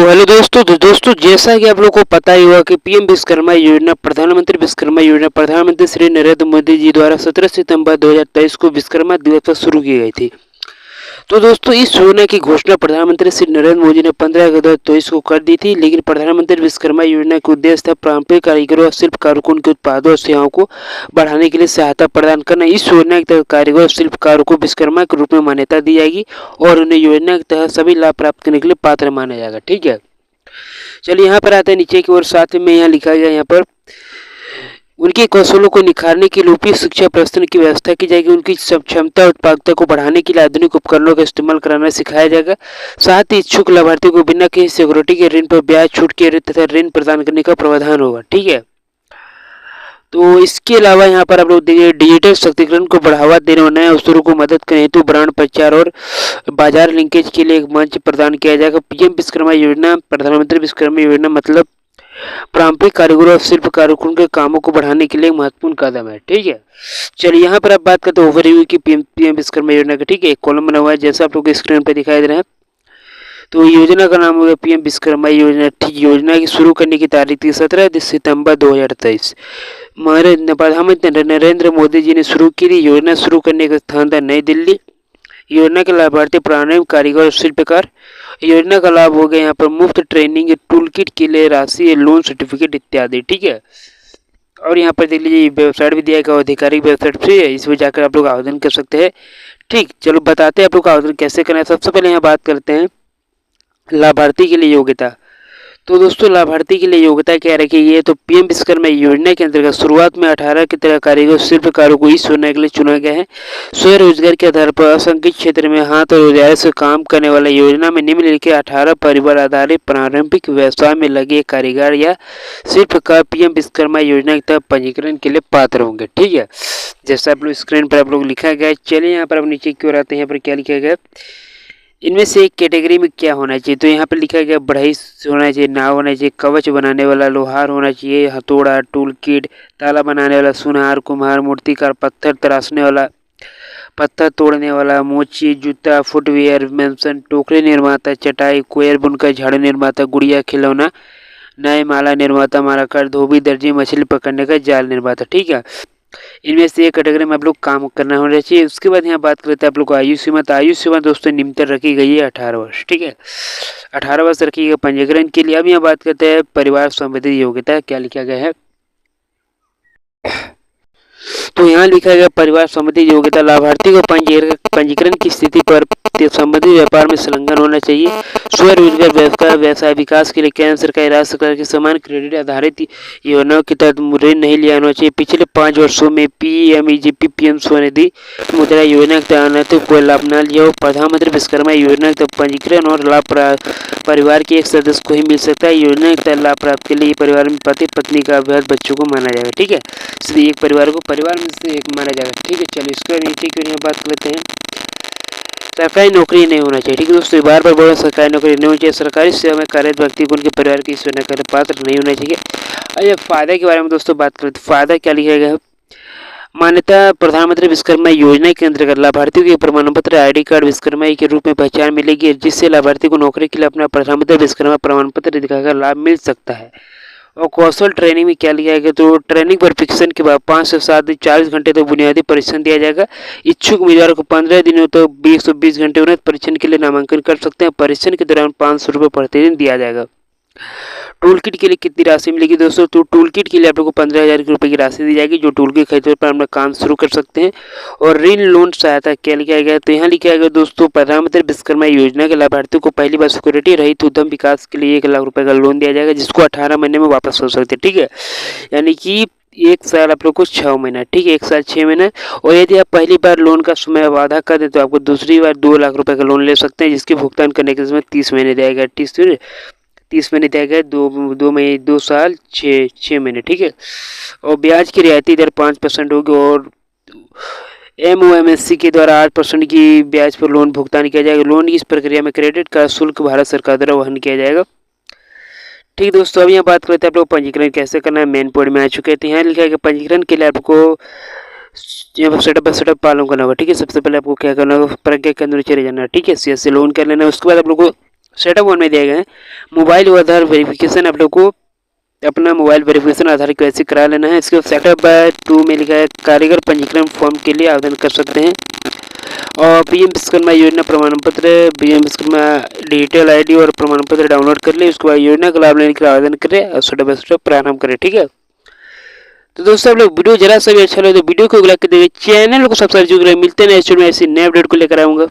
Hello दोस्तों जैसा कि आप लोगों को पता ही होगा कि पीएम विश्वकर्मा योजना प्रधानमंत्री विश्वकर्मा योजना प्रधानमंत्री श्री नरेंद्र मोदी जी द्वारा 17 सितंबर 2023 को विश्वकर्मा दिवस पर शुरू की गई थी। तो दोस्तों इस योजना की घोषणा प्रधानमंत्री श्री नरेंद्र मोदी ने 15 अगस्त 2023 को कर दी थी। लेकिन प्रधानमंत्री विश्वकर्मा योजना का उद्देश्य था पारंपरिक कारीगरों और शिल्पकारों को उनके उत्पादों और सेवाओं को बढ़ाने के लिए सहायता प्रदान करना। इस योजना के तहत कारीगर और शिल्पकारों को विश्वकर्मा के रूप में मान्यता दी जाएगी और उन्हें योजना के तहत सभी लाभ प्राप्त करने के लिए पात्र माना जाएगा। ठीक है, चलिए यहाँ पर आते हैं नीचे की ओर। साथ में यहाँ लिखा गया यहाँ पर उनके कौशलों को निखारने के लिए उपयुक्त शिक्षा प्रदान की व्यवस्था की जाएगी। उनकी क्षमता और उत्पादकता को बढ़ाने के लिए आधुनिक उपकरणों का इस्तेमाल कराना सिखाया जाएगा। साथ ही इच्छुक लाभार्थियों को बिना किसी सिक्योरिटी के ऋण पर ब्याज छूट के तथा ऋण प्रदान करने का प्रावधान होगा। ठीक है, तो इसके अलावा यहाँ पर आप लोग देखिए डिजिटल शक्तिकरण को बढ़ावा देने और नए अवसरों को मदद करने हेतु ब्रांड प्रचार और बाजार लिंकेज के लिए एक मंच प्रदान किया जाएगा। पीएम विश्वकर्मा योजना प्रधानमंत्री विश्वकर्मा योजना मतलब पारंपरिक कारीगरों और शिल्पकारों के कामों को बढ़ाने के लिए एक महत्वपूर्ण कदम है। ठीक है, चलिए यहाँ पर आप बात करते हैं ओवरव्यू की पीएम विश्वकर्मा योजना का। ठीक है, एक कॉलम बना हुआ है जैसा आप लोग स्क्रीन पर दिखाई दे रहा है। तो योजना का नाम होगा पीएम विश्वकर्मा योजना। ठीक, योजना की शुरू करने की तारीख थी 17 सितंबर 2023। प्रधानमंत्री नरेंद्र मोदी जी ने शुरू की थी। योजना शुरू करने का स्थान था नई दिल्ली। योजना के लाभार्थी प्रारंभिक कारीगर और शिल्पकार। योजना का लाभ हो गया यहाँ पर मुफ्त ट्रेनिंग, टूल किट के लिए राशि, लोन सर्टिफिकेट इत्यादि। ठीक है, और यहाँ पर देख लीजिए वेबसाइट भी दिया गया, आधिकारिक वेबसाइट फ्री है, इसमें जाकर आप लोग आवेदन कर सकते हैं। ठीक, चलो बताते हैं आप लोग का आवेदन कैसे करना है। सबसे पहले यहाँ बात करते हैं लाभार्थी के लिए योग्यता। तो दोस्तों लाभार्थी के लिए योग्यता क्या रखी है, तो पीएम विश्वकर्मा योजना के अंतर्गत शुरुआत में 18 की तरह कारीगर शिल्पकारों को इस योजना के लिए चुना गया है। स्वरोजगार के आधार पर असंगठित क्षेत्र में हाथ और औजार से काम करने वाला योजना में निम्नलिखित 18 परिवार आधारित प्रारंभिक व्यवसाय में लगे कारीगर या शिल्पकार पीएम विश्वकर्मा योजना के तहत पंजीकरण के लिए पात्र होंगे। ठीक है, जैसा आप लोग स्क्रीन पर आप लोग लिखा गया है। चलिए यहाँ पर अब नीचे की ओर आते हैं। यहाँ पर क्या लिखा गया, इनमें से एक कैटेगरी में क्या होना चाहिए, तो यहाँ पर लिखा गया बढ़ई होना चाहिए, नाव होना चाहिए, कवच बनाने वाला लोहार होना चाहिए, हथौड़ा, टूल किट, ताला बनाने वाला सुनार, कुम्हार, मूर्तिकार, पत्थर तराशने वाला, पत्थर तोड़ने वाला, मोची, जूता, फुटवेयर, मेंशन, टोकरी निर्माता, चटाई, कोयर बुनकर, झाड़ू निर्माता, गुड़िया खिलौना, नए माला निर्माता, मालाकार, धोबी, दर्जी, मछली पकड़ने का जाल निर्माता। ठीक है, इनमें से एक कैटेगरी में आप लोग काम करना होना चाहिए। उसके बाद यहाँ बात करते हैं आप लोग को आयु सीमा। तो आयु सीमा दोस्तों निम्नतर रखी गई है 18 वर्ष। ठीक है, 18 वर्ष रखी गई पंजीकरण के लिए। अब यहाँ बात करते हैं परिवार संबंधी योग्यता, क्या लिखा गया है, तो यहाँ लिखा गया परिवार संबंधी योग्यता लाभार्थी को पंजीकरण की स्थिति पर संबंधित व्यापार में संलग्न होना चाहिए। स्वरोजगार व्यवसाय विकास के लिए केंद्र सरकार, राज्य सरकार के समान क्रेडिट आधारित योजनाओं के तहत ऋण नहीं लिया होना चाहिए। पिछले 5 वर्षों में पीएमईजीपी, पीएम स्वनिधि मुद्रा योजना के तहत कोई लाभ न लिया हो। प्रधानमंत्री विश्वकर्मा योजना के तहत पंजीकरण और लाभ परिवार के एक सदस्य को ही मिल सकता है। योजना के तहत लाभ प्राप्त के लिए परिवार में पति पत्नी का अभ्यास बच्चों को माना जाएगा। ठीक है, इसलिए एक परिवार को परिवार में से एक माना जाएगा। ठीक है, चलिए इसके नीचे की यहाँ बात करते हैं सरकारी नौकरी नहीं होना चाहिए। ठीक है दोस्तों, बार बार बोला सरकारी नौकरी नहीं होनी चाहिए। सरकारी सेवा में कार्यरत व्यक्ति को उनके परिवार की इस योजना का पात्र नहीं होना चाहिए। और फायदा के बारे में दोस्तों बात करते हैं। फायदा क्या लिखा गया है, मान्यता प्रधानमंत्री विश्वकर्मा योजना के अंतर्गत लाभार्थियों के प्रमाण पत्र आईडी कार्ड विश्वकर्मा के रूप में पहचान मिलेगी, जिससे लाभार्थी को नौकरी के लिए अपना प्रधानमंत्री विश्वकर्मा प्रमाण पत्र दिखाकर लाभ मिल सकता है। और कौशल ट्रेनिंग में क्या लिया गया, तो ट्रेनिंग प्रशिक्षण के बाद 5 से 7 दिन 40 घंटे तो बुनियादी परीक्षण दिया जाएगा। इच्छुक उम्मीदवार को 15 दिनों तो 120 घंटे उन्नत परीक्षण के लिए नामांकन कर सकते हैं। परीक्षण के दौरान 500 रुपये प्रतिदिन दिया जाएगा। टूल किट के लिए कितनी राशि मिलेगी दोस्तों, तो टूल किट के लिए आप लोग को 15,000 रुपये की राशि दी जाएगी, जो टूल किट खरीदने पर अपना काम शुरू कर सकते हैं। और ऋण लोन सहायता क्या लिखा गया, तो यहाँ लिखा गया दोस्तों प्रधानमंत्री विश्वकर्मा योजना के लाभार्थियों को पहली बार सिक्योरिटी रहित उद्यम विकास के लिए 1 लाख रुपये का लोन दिया जाएगा, जिसको 18 महीने में वापस हो सकते हैं। ठीक है, यानी कि 1 साल आप लोग को 6 महीना। ठीक है, 1 साल 6 महीना। और यदि आप पहली बार लोन का समय वादा कर दें तो आपको दूसरी बार 2 लाख रुपये का लोन ले सकते हैं, जिसके भुगतान करने के समय 30 महीने दिया गया। 30 महीने दिया गया, 2 साल 6 महीने। ठीक है, और ब्याज की रियायती दर 5% होगी और MOMSC के द्वारा 8% की ब्याज पर लोन भुगतान किया जाएगा। लोन की इस प्रक्रिया में क्रेडिट का शुल्क भारत सरकार द्वारा वहन किया जाएगा। ठीक दोस्तों, अब यहाँ बात करते हैं आप लोग पंजीकरण कैसे करना है। मेन पॉइंट में आ चुके हैं। तो यहाँ लिखा है कि पंजीकरण के लिए आपको यहाँ पर सेटअप पालन करना होगा। ठीक है, सबसे पहले आपको क्या करना होगा, प्रज्ञा केंद्र चले जाना। ठीक है, CSC लोन कर लेना। उसके बाद आप लोग को सेटअप वन में दिया गया है मोबाइल व आधार वेरिफिकेशन। आप लोग को अपना मोबाइल वेरिफिकेशन आधार के वैसे करा लेना है। इसके बाद सेटअप 2 में लिखा है कारीगर पंजीकरण फॉर्म के लिए आवेदन कर सकते हैं। और पीएम विश्वकर्मा योजना प्रमाण पत्र, पीएम विश्वकर्मा डिजिटल आईडी और प्रमाण पत्र डाउनलोड कर ले। उसके बाद योजना का लाभ लेने के लिए आवेदन करें और स्टेप बाय स्टेप प्रारंभ करें। ठीक है, तो दोस्तों आप लोग वीडियो जरा सा भी अच्छा लगे तो वीडियो को लाइक कर दीजिए, चैनल को सब्सक्राइब जरूर करें। मिलते हैं नेक्स्ट वीडियो में ऐसी नए अपडेट को लेकर आऊँगा।